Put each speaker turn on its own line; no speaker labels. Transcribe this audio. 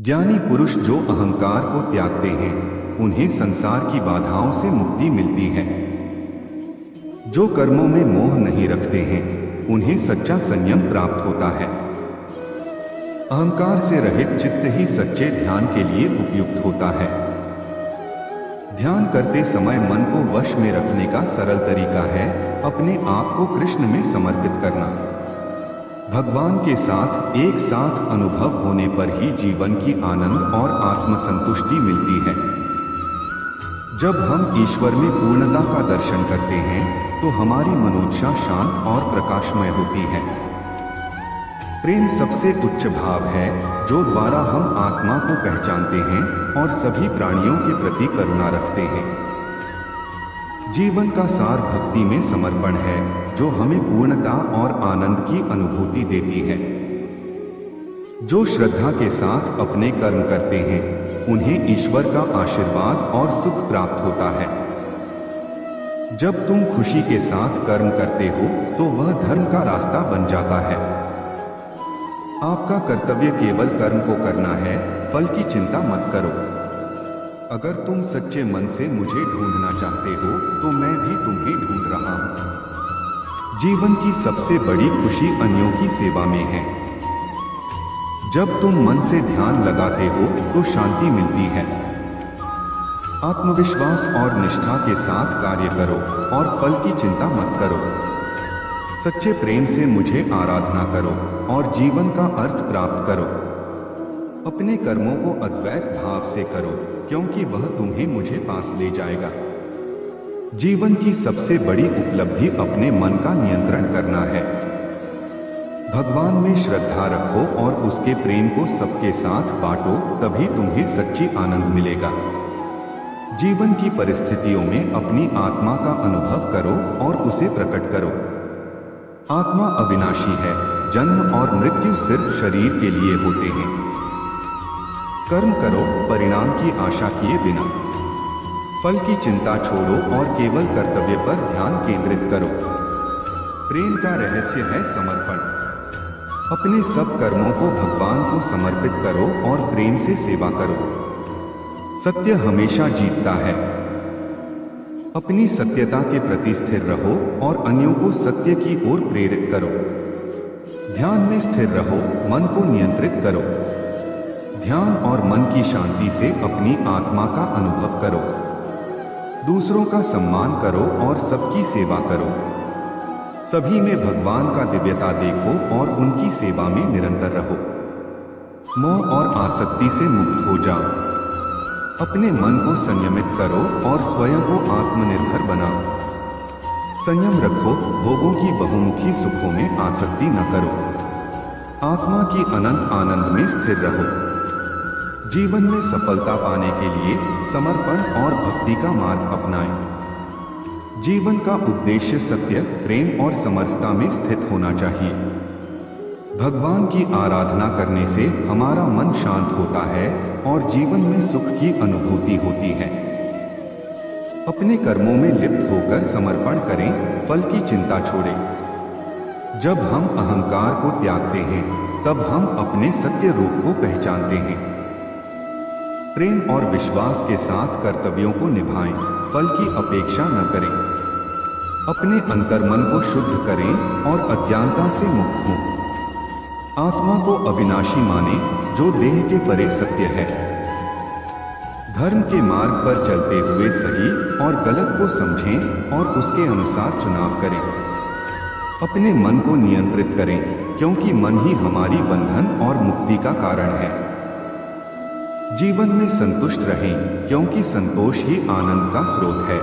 ज्ञानी पुरुष जो अहंकार को त्यागते हैं उन्हें संसार की बाधाओं से मुक्ति मिलती है। जो कर्मों में मोह नहीं रखते हैं उन्हें सच्चा संयम प्राप्त होता है। अहंकार से रहित चित्त ही सच्चे ध्यान के लिए उपयुक्त होता है। ध्यान करते समय मन को वश में रखने का सरल तरीका है अपने आप को कृष्ण में समर्पित करना। भगवान के साथ एक साथ अनुभव होने पर ही जीवन की आनंद और आत्मसंतुष्टि मिलती है। जब हम ईश्वर में पूर्णता का दर्शन करते हैं तो हमारी मनोदशा शांत और प्रकाशमय होती है। प्रेम सबसे उच्च भाव है जो द्वारा हम आत्मा को पहचानते हैं और सभी प्राणियों के प्रति करुणा रखते हैं। जीवन का सार भक्ति में समर्पण है जो हमें पूर्णता और आनंद की अनुभूति देती है। जो श्रद्धा के साथ अपने कर्म करते हैं उन्हें ईश्वर का आशीर्वाद और सुख प्राप्त होता है। जब तुम खुशी के साथ कर्म करते हो तो वह धर्म का रास्ता बन जाता है। आपका कर्तव्य केवल कर्म को करना है, फल की चिंता मत करो। अगर तुम सच्चे मन से मुझे ढूंढना चाहते हो तो मैं भी तुम्हें ढूंढ रहा हूं। जीवन की सबसे बड़ी खुशी अन्यों की सेवा में है। जब तुम मन से ध्यान लगाते हो तो शांति मिलती है। आत्मविश्वास और निष्ठा के साथ कार्य करो और फल की चिंता मत करो। सच्चे प्रेम से मुझे आराधना करो और जीवन का अर्थ प्राप्त करो। अपने कर्मों को अद्वैत भाव से करो क्योंकि वह तुम्हें मुझे पास ले जाएगा। जीवन की सबसे बड़ी उपलब्धि अपने मन का नियंत्रण करना है। भगवान में श्रद्धा रखो और उसके प्रेम को सबके साथ बांटो, तभी तुम्हें सच्ची आनंद मिलेगा। जीवन की परिस्थितियों में अपनी आत्मा का अनुभव करो और उसे प्रकट करो। आत्मा अविनाशी है, जन्म और मृत्यु सिर्फ शरीर के लिए होते हैं। कर्म करो परिणाम की आशा किए बिना। फल की चिंता छोड़ो और केवल कर्तव्य पर ध्यान केंद्रित करो। प्रेम का रहस्य है समर्पण। अपने सब कर्मों को भगवान को समर्पित करो और प्रेम से सेवा करो। सत्य हमेशा जीतता है। अपनी सत्यता के प्रति स्थिर रहो और अन्यों को सत्य की ओर प्रेरित करो। ध्यान में स्थिर रहो, मन को नियंत्रित करो। ध्यान और मन की शांति से अपनी आत्मा का अनुभव करो। दूसरों का सम्मान करो और सबकी सेवा करो। सभी में भगवान का दिव्यता देखो और उनकी सेवा में निरंतर रहो। मोह और आसक्ति से मुक्त हो जाओ। अपने मन को संयमित करो और स्वयं को आत्मनिर्भर बनाओ। संयम रखो, भोगों की बहुमुखी सुखों में आसक्ति न करो। आत्मा की अनंत आनंद में स्थिर रहो। जीवन में सफलता पाने के लिए समर्पण और भक्ति का मार्ग अपनाएं। जीवन का उद्देश्य सत्य, प्रेम और समरसता में स्थित होना चाहिए। भगवान की आराधना करने से हमारा मन शांत होता है और जीवन में सुख की अनुभूति होती है। अपने कर्मों में लिप्त होकर समर्पण करें, फल की चिंता छोड़ें। जब हम अहंकार को त्यागते हैं तब हम अपने सत्य रूप को पहचानते हैं। प्रेम और विश्वास के साथ कर्तव्यों को निभाएं, फल की अपेक्षा न करें। अपने अंतर्मन को शुद्ध करें और अज्ञानता से मुक्त हों। आत्मा को अविनाशी माने जो देह के परे सत्य है। धर्म के मार्ग पर चलते हुए सही और गलत को समझें और उसके अनुसार चुनाव करें। अपने मन को नियंत्रित करें क्योंकि मन ही हमारी बंधन और मुक्ति का कारण है। जीवन में संतुष्ट रहें क्योंकि संतोष ही आनंद का स्रोत है।